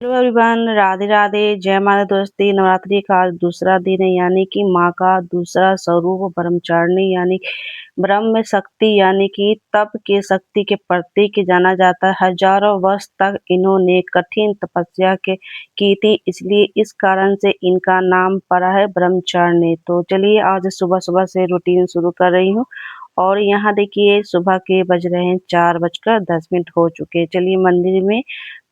Hello everyone, Radhe Radhe, जय माता दोस्ती। नवरात्रि का आज दूसरा दिन है, यानी कि माँ का दूसरा स्वरूप ब्रह्मचारिणी यानी ब्रह्म शक्ति यानी कि तप की शक्ति के प्रतीक जाना जाता है। हजारों वर्ष तक इन्होंने कठिन तपस्या के की थी, इसलिए इस कारण से इनका नाम पड़ा है ब्रह्मचारिणी। तो चलिए आज सुबह सुबह से रूटीन शुरू कर रही हूँ। और यहाँ देखिए सुबह के बज रहे हैं 4:10 हो चुके हैं। चलिए मंदिर में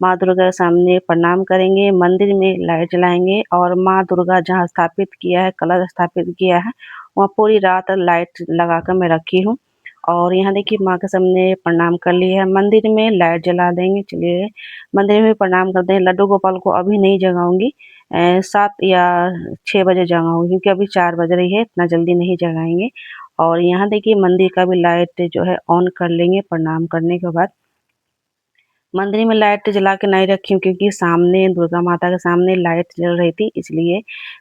माँ दुर्गा के सामने प्रणाम करेंगे, मंदिर में लाइट जलाएंगे और माँ दुर्गा जहाँ स्थापित किया है, कलश स्थापित किया है, वहाँ पूरी रात लाइट लगा कर मैं रखी हूँ। और यहाँ देखिए माँ के सामने प्रणाम कर लिया है, मंदिर में लाइट जला देंगे। चलिए मंदिर में प्रणाम कर दें। लड्डू गोपाल को अभी नहीं जगाऊंगी, 7 या 6 बजे जगाऊंगी, क्योंकि अभी 4 बज रही है, इतना जल्दी नहीं जगाएंगे। और यहाँ देखिए मंदिर का भी लाइट जो है ऑन कर लेंगे प्रणाम करने के बाद। मंदिर में लाइट जला के नहीं रखी हूँ, क्योंकि सामने दुर्गा माता के सामने लाइट जल रही थी, इसलिए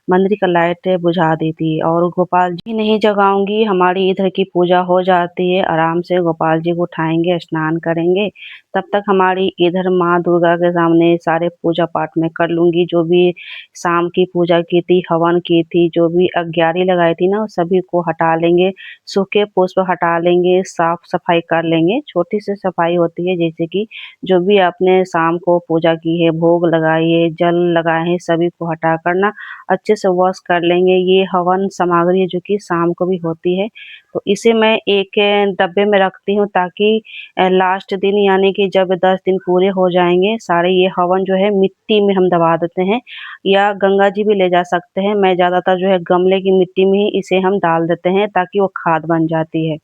मंदिर का लाइट बुझा दी थी। और गोपाल जी नहीं जगाऊंगी, हमारी इधर की पूजा हो जाती है, आराम से गोपाल जी को उठाएंगे, स्नान करेंगे। तब तक हमारी इधर माँ दुर्गा के सामने सारे पूजा पाठ में कर लूंगी। जो भी शाम की पूजा की थी, हवन की थी, जो भी अग्यारी लगाई थी ना, सभी को हटा लेंगे, सूखे पुष्प हटा लेंगे, साफ सफाई कर लेंगे। छोटी सी सफाई होती है, जैसे कि जो भी आपने शाम को पूजा की है, भोग लगाई है, जल लगाए हैं, सभी को हटा कर ना अच्छे से वॉश कर लेंगे। ये हवन सामग्री है, जो कि शाम को भी होती है, तो इसे मैं एक डब्बे में रखती हूँ, ताकि लास्ट दिन यानी कि जब 10 दिन पूरे हो जाएंगे सारे, ये हवन जो है मिट्टी में हम दबा देते हैं, या गंगा जी भी ले जा सकते हैं। मैं ज़्यादातर जो है गमले की मिट्टी में ही इसे हम डाल देते हैं, ताकि वो खाद बन जाती है।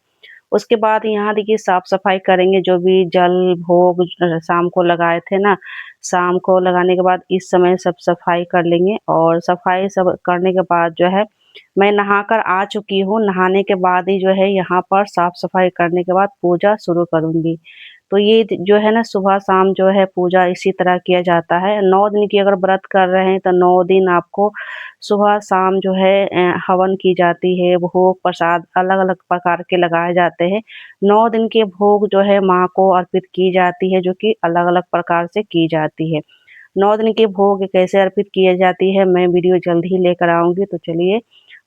उसके बाद यहाँ देखिए साफ-सफाई करेंगे, जो भी जल भोग शाम को लगाए थे ना, शाम को लगाने के बाद इस समय सब सफाई कर लेंगे। और सफाई सब करने के बाद जो है मैं नहाकर आ चुकी हूँ, नहाने के बाद ही जो है यहाँ पर साफ-सफाई करने के बाद पूजा शुरू करूँगी। तो ये जो है ना सुबह-शाम जो है पूजा इसी तरह किया जाता है। 9 दिन की अगर व्रत कर रहे हैं तो 9 दिन आपको सुबह-शाम जो है हवन की जाती है, भोग प्रसाद अलग-अलग प्रकार के लगाए जाते हैं। 9 दिन के भोग जो है माँ को अर्पित की जाती है, जो कि अलग-अलग प्रकार से की जाती है। 9 दिन के भोग कैसे अर्पित किए जाती है, मैं वीडियो जल्द ही लेकर आऊँगी, तो चलिए।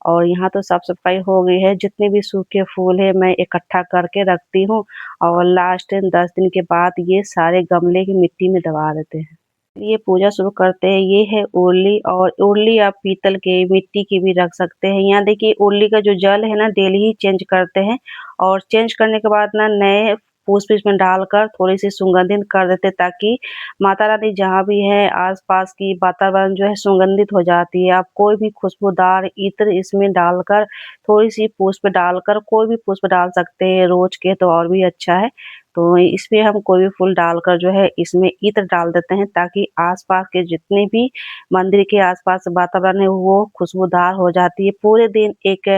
और यहाँ तो साफ-सफाई हो गई है, जितने भी सूखे फूल हैं मैं इकट्ठा करके रखती हूँ, और लास्ट 10 दिन के बाद ये सारे गमले की मिट्टी में दबा देते हैं। ये पूजा शुरू करते हैं। ये है उरली, और उरली आप पीतल के, मिट्टी की भी रख सकते हैं। यहाँ देखिए उरली का जो जल है ना डेली ही चेंज करते हैं, और चेंज करने के बाद ना नए पुष्प इसमें डालकर थोड़ी-सी सुगंधित कर देते हैं, ताकि माता रानी जहाँ भी है आस-पास की वातावरण जो है सुगंधित हो जाती है। आप कोई भी खुशबूदार इत्र इसमें डालकर, थोड़ी-सी पुष्प डालकर, कोई भी पुष्प डाल सकते हैं, रोज़ के तो और भी अच्छा है। तो इसमें हम कोई भी फूल डालकर जो है इसमें इत्र डाल देते हैं, ताकि आस-पास के जितने भी मंदिर के आस-पास वातावरण है वो खुशबूदार हो जाती है। पूरे दिन एक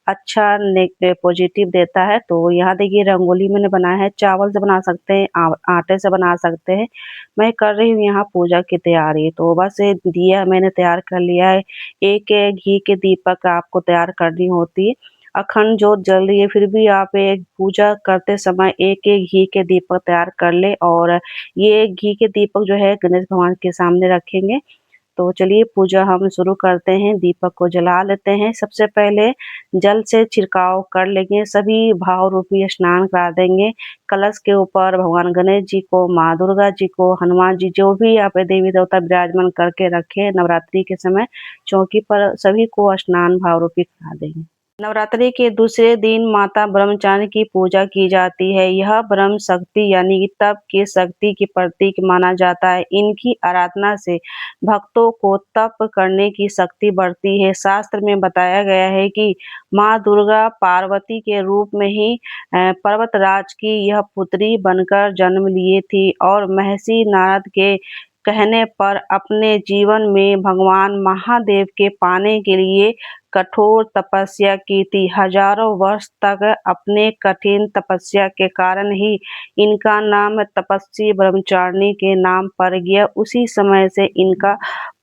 अच्छा पॉजिटिव देता है। तो यहाँ देखिए रंगोली मैंने बनाया है, चावल से बना सकते हैं, आटे से बना सकते हैं। मैं कर रही हूँ यहाँ पूजा की तैयारी, तो बस ये दिया मैंने तैयार कर लिया है। एक घी के दीपक आपको तैयार करनी होती है। अखंड जोत जल रही है, फिर भी आप एक पूजा करते समय एक-एक घी के दीपक तैयार कर लें, और ये घी के दीपक जो है गणेश भगवान के सामने रखेंगे। तो चलिए पूजा हम शुरू करते हैं, दीपक को जला लेते हैं। सबसे पहले जल से छिड़काव कर लेंगे, सभी भाव रूपी स्नान करा देंगे। कलश के ऊपर भगवान गणेश जी को, माँ दुर्गा जी को, हनुमान जी, जो भी आप देवी-देवता विराजमान करके रखें नवरात्रि के समय, चौकी पर सभी को स्नान भाव रूपी करा देंगे। नवरात्रि के दूसरे दिन माता ब्रह्मचारिणी की पूजा की जाती है। यह ब्रह्म शक्ति यानी कि तप की शक्ति की प्रतीक माना जाता है। इनकी आराधना से भक्तों को तप करने की शक्ति बढ़ती है। शास्त्र में बताया गया है कि माँ दुर्गा पार्वती के रूप में ही पर्वतराज की यह पुत्री बनकर जन्म लिए थी, और महर्षि नारद के कहने पर अपने जीवन में भगवान महादेव के पाने के लिए कठोर तपस्या की थी। हजारों वर्ष तक अपने कठिन तपस्या के कारण ही इनका नाम तपस्वी ब्रह्मचारिणी के नाम पड़ गया। उसी समय से इनका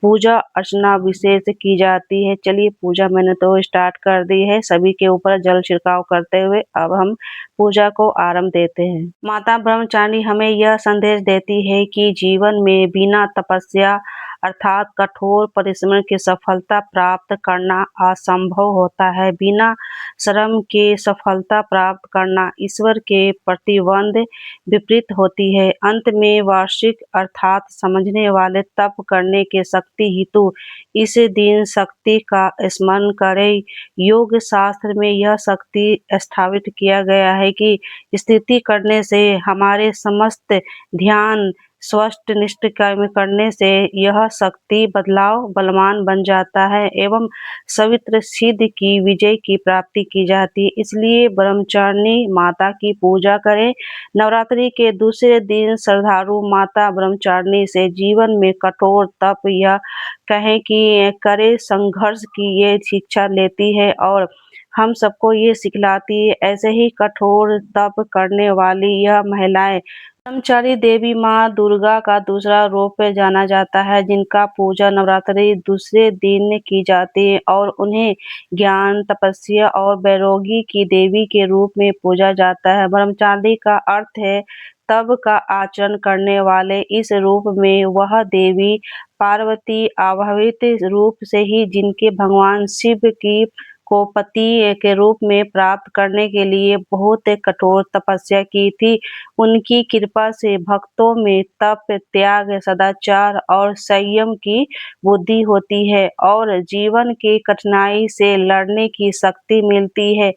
पूजा अर्चना विशेष की जाती है। चलिए पूजा मैंने तो स्टार्ट कर दी है। सभी के ऊपर जल छिड़काव करते हुए अब हम पूजा को आरंभ देते हैं। माता ब्रह्मचारिणी हमें यह संदेश देती है कि जीवन में बिना तपस्या अर्थात कठोर परिश्रम की सफलता प्राप्त करना असंभव होता है। बिना श्रम के सफलता प्राप्त करना ईश्वर के प्रतिबंध विपरीत होती है। अंत में वार्षिक अर्थात समझने वाले तप करने के शक्ति हेतु इस दिन शक्ति का स्मरण करें। योग शास्त्र में यह शक्ति स्थापित किया गया है कि स्तुति करने से हमारे समस्त ध्यान स्वस्थ निष्ठ कर्म करने से यह शक्ति बदलाव बलवान बन जाता है एवं सवित्र सिद्ध की विजय की प्राप्ति की जाती है। इसलिए ब्रह्मचारिणी माता की पूजा करें। नवरात्रि के दूसरे दिन श्रद्धालु माता ब्रह्मचारिणी से जीवन में कठोर तप या कहें कि करे संघर्ष की ये शिक्षा लेती है और हम सबको ये सिखलाती है। ऐसे ही कठोर तप करने वाली यह महिलाएं ब्रह्मचारी देवी माँ दुर्गा का दूसरा रूप जाना जाता है, जिनका पूजा नवरात्रि दूसरे दिन की जाती है और उन्हें ज्ञान तपस्या और वैरागी की देवी के रूप में पूजा जाता है। ब्रह्मचारी का अर्थ है तब का आचरण करने वाले। इस रूप में वह देवी पार्वती आवाहित रूप से ही जिनके भगवान शिव की को पति के रूप में प्राप्त करने के लिए बहुत कठोर तपस्या की थी। उनकी कृपा से भक्तों में तप, त्याग, सदाचार और संयम की बुद्धि होती है और जीवन की कठिनाई से लड़ने की शक्ति मिलती है।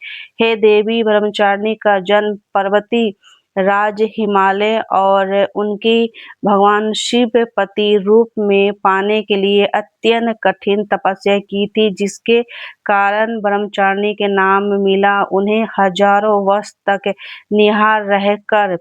हे देवी ब्रह्मचारिणी का जन्म पार्वती राज हिमालय और उनकी भगवान शिव पति रूप में पाने के लिए अत्यंत कठिन तपस्या की थी, जिसके कारण ब्रह्मचारिणी के नाम मिला। उन्हें हजारों वर्ष तक निहार रहकर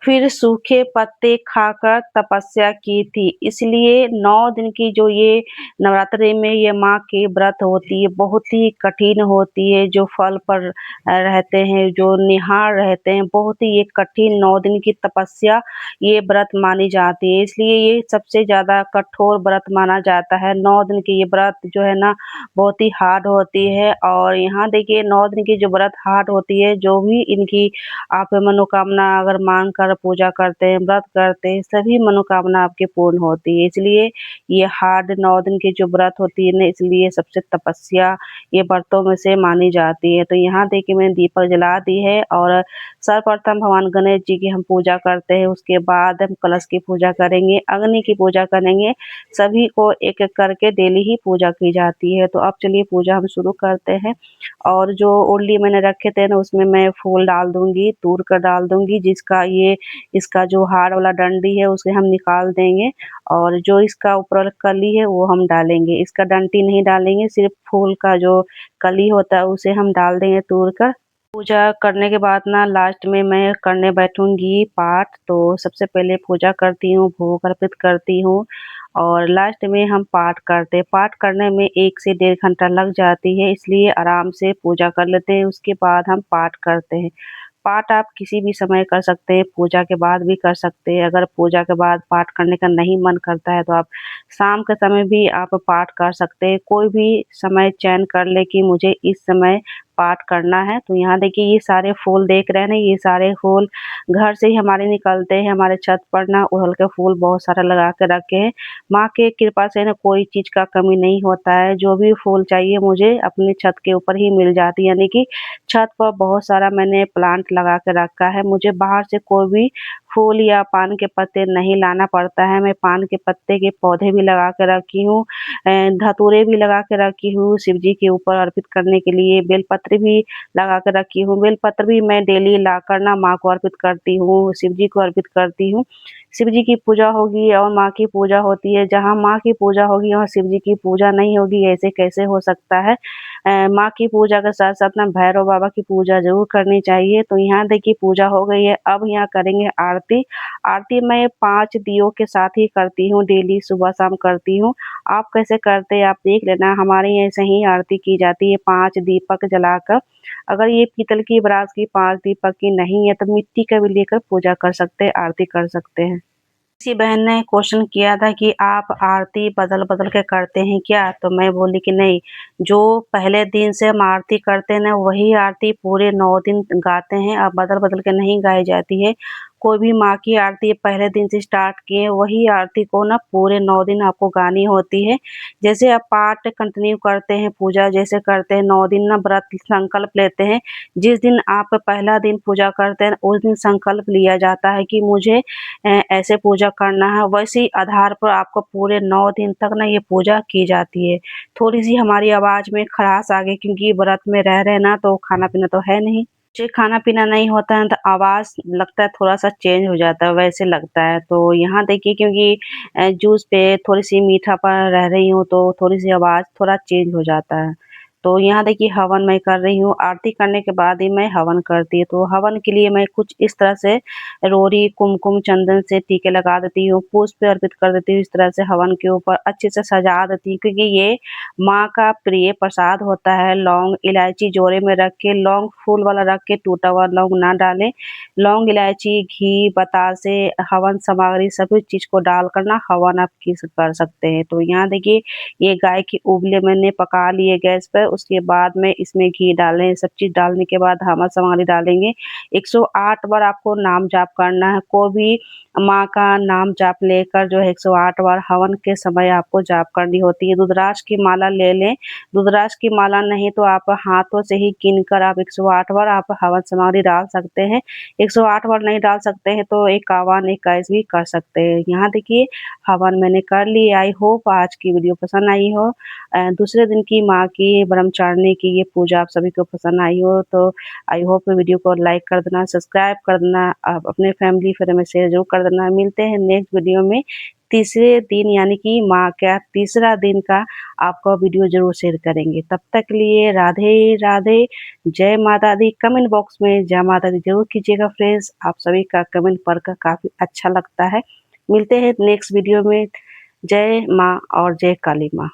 फिर सूखे पत्ते खाकर तपस्या की थी। इसलिए 9 दिन की जो ये नवरात्रि में ये माँ की व्रत होती है बहुत ही कठिन होती है। जो फल पर रहते हैं, जो निहार रहते हैं, बहुत ही ये कठिन 9 दिन की तपस्या ये व्रत मानी जाती है। इसलिए ये सबसे ज़्यादा कठोर व्रत माना जाता है। 9 दिन की ये व्रत जो है ना बहुत ही हार्ड होती है और यहाँ देखिए 9 दिन की जो व्रत हार्ड होती है, जो भी इनकी आप मनोकामना अगर मांग कर पूजा करते हैं, व्रत करते हैं, सभी मनोकामना आपकी पूर्ण होती है। इसलिए ये हार्ड 9 दिन की जो व्रत होती है ना, इसलिए सबसे तपस्या ये व्रतों में से मानी जाती है। तो यहाँ देखिए मैंने दीपक जला दी है और सर्वप्रथम भगवान गणेश जी की हम पूजा करते हैं। उसके बाद हम कलश की पूजा करेंगे, अग्नि की पूजा करेंगे। सभी को एक एक करके डेली ही पूजा की जाती है। तो अब चलिए पूजा हम शुरू करते हैं। और जो उरली मैंने रखे थे ना उसमें मैं फूल डाल दूंगी, तूर कर डाल दूंगी, जिसका ये इसका जो हार वाला डंडी है उसे हम निकाल देंगे और जो इसका ऊपर वाला कली है वो हम डालेंगे। इसका डंटी नहीं डालेंगे, सिर्फ फूल का जो कली होता है उसे हम डाल देंगे तोड़ कर। पूजा करने के बाद ना लास्ट में मैं करने बैठूंगी पाठ। तो सबसे पहले पूजा करती हूँ, भोग अर्पित करती हूँ और लास्ट में हम पाठ करते हैं। पाठ करने में 1 से 1.5 घंटा लग जाती है, इसलिए आराम से पूजा कर लेते हैं। उसके बाद हम पाठ करते हैं। पाठ आप किसी भी समय कर सकते हैं, पूजा के बाद भी कर सकते हैं। अगर पूजा के बाद पाठ करने का नहीं मन करता है तो आप शाम के समय भी आप पाठ कर सकते हैं। कोई भी समय चयन कर ले कि मुझे इस समय पाठ करना है। तो यहाँ देखिए ये सारे फूल देख रहे हैं ना, ये सारे फूल घर से ही हमारे निकलते हैं। हमारे छत पर ना उड़हल के फूल बहुत सारा लगा के रखे हैं। माँ के कृपा से ना कोई चीज़ का कमी नहीं होता है। जो भी फूल चाहिए मुझे अपनी छत के ऊपर ही मिल जाती है। यानी कि छत पर बहुत सारा मैंने प्लांट लगा के रखा है। मुझे बाहर से कोई भी फूल या पान के पत्ते नहीं लाना पड़ता है। मैं पान के पत्ते के पौधे भी लगा के रखी हूँ, धतूरे भी लगा के रखी हूँ शिव जी के ऊपर अर्पित करने के लिए। बेलपत्र भी लगा के रखी हूँ। बेलपत्र भी मैं डेली लाकर ना माँ को अर्पित करती हूँ, शिव जी को अर्पित करती हूँ। शिव जी की पूजा होगी और माँ की पूजा होती है। जहाँ माँ की पूजा होगी वहाँ शिव जी की पूजा नहीं होगी, ऐसे कैसे हो सकता है। माँ की पूजा के साथ साथ ना भैरव बाबा की पूजा जरूर करनी चाहिए। तो यहाँ देखिए पूजा हो गई है। अब यहाँ करेंगे आरती। आरती मैं 5 दियों के साथ ही करती हूँ, डेली सुबह शाम करती हूँ। आप कैसे करते हैं आप देख लेना। हमारे यहाँ ऐसे ही आरती की जाती है 5 दीपक जलाकर। अगर ये पीतल की ब्रास की 5 दीपक की नहीं है तो मिट्टी का भी लेकर पूजा कर सकते हैं, आरती कर सकते हैं। किसी बहन ने क्वेश्चन किया था कि आप आरती बदल-बदल के करते हैं क्या? तो मैं बोली कि नहीं, जो पहले दिन से हम आरती करते हैं ना, वही आरती पूरे 9 दिन गाते हैं, अब बदल-बदल के नहीं गाई जाती है। कोई भी माँ की आरती पहले दिन से स्टार्ट किए, वही आरती को ना पूरे 9 दिन आपको गानी होती है। जैसे आप पाठ कंटिन्यू करते हैं, पूजा जैसे करते हैं, 9 दिन ना व्रत संकल्प लेते हैं। जिस दिन आप पहला दिन पूजा करते हैं, उस दिन संकल्प लिया जाता है कि मुझे ऐसे पूजा करना है, वैसे ही आधार पर आपको पूरे 9 दिन तक ना ये पूजा की जाती है। थोड़ी-सी हमारी आवाज़ में खराश आ गई क्योंकि व्रत में रह रहे हैं ना, तो खाना-पीना तो है नहीं। जो खाना-पीना नहीं होता है तो आवाज़ लगता है थोड़ा-सा चेंज हो जाता है, वैसे लगता है। तो यहाँ देखिए क्योंकि जूस पे थोड़ी-सी मीठापन रह रही हूँ, तो थोड़ी-सी आवाज़ थोड़ा चेंज हो जाता है। तो यहाँ देखिए हवन मैं कर रही हूँ, आरती करने के बाद ही मैं हवन करती हूँ। तो हवन के लिए मैं कुछ इस तरह से रोरी, कुमकुम, चंदन से टीके लगा देती हूँ, पुष्प अर्पित कर देती हूँ, इस तरह से हवन के ऊपर अच्छे से सजा देती हूँ क्योंकि ये माँ का प्रिय प्रसाद होता है। लौंग, इलायची जोड़े में रख के, लौंग फूल वाला रख के टूटा हुआ लौंग ना डालें। लौंग, इलायची, घी, बतासे, हवन सामग्री सभी चीज़ को डालकर ना हवन आप किस कर सकते हैं। तो यहाँ देखिए ये गाय के उबले मैंने पका लिए गैस पर, उसके बाद में इसमें घी डालें, सब चीज़ डालने के बाद हवन सामग्री डालेंगे। 108 बार आपको नाम जाप करना है, कोई भी माँ का नाम जाप लेकर जो है 108 बार हवन के समय आपको जाप करनी होती है। रुद्राक्ष की माला ले लें, रुद्राक्ष की माला नहीं तो आप हाथों से ही गिनकर आप 108 बार आप हवन सामग्री डाल सकते हैं। 108 बार नहीं डाल सकते हैं तो 51, 21 भी कर सकते हैं। यहाँ देखिए हवन मैंने कर ली। आई होप आज की वीडियो पसंद आई हो। दूसरे दिन की माँ की ब्रह्मचारिणी की ये पूजा आप सभी को पसंद आई हो तो आई होप वीडियो को लाइक कर देना, सब्सक्राइब कर देना, आप अपने फैमिली फ्रेंड में शेयर ज़रूर कर देना। मिलते हैं नेक्स्ट वीडियो में तीसरे दिन यानी कि माँ का तीसरा दिन का आपको वीडियो ज़रूर शेयर करेंगे। तब तक के लिए राधे राधे, जय माता दी। कमेंट बॉक्स में जय माता दी ज़रूर कीजिएगा फ्रेंड्स, आप सभी का कमेंट पढ़कर काफ़ी अच्छा लगता है। मिलते हैं नेक्स्ट वीडियो में। जय माँ और जय काली माँ।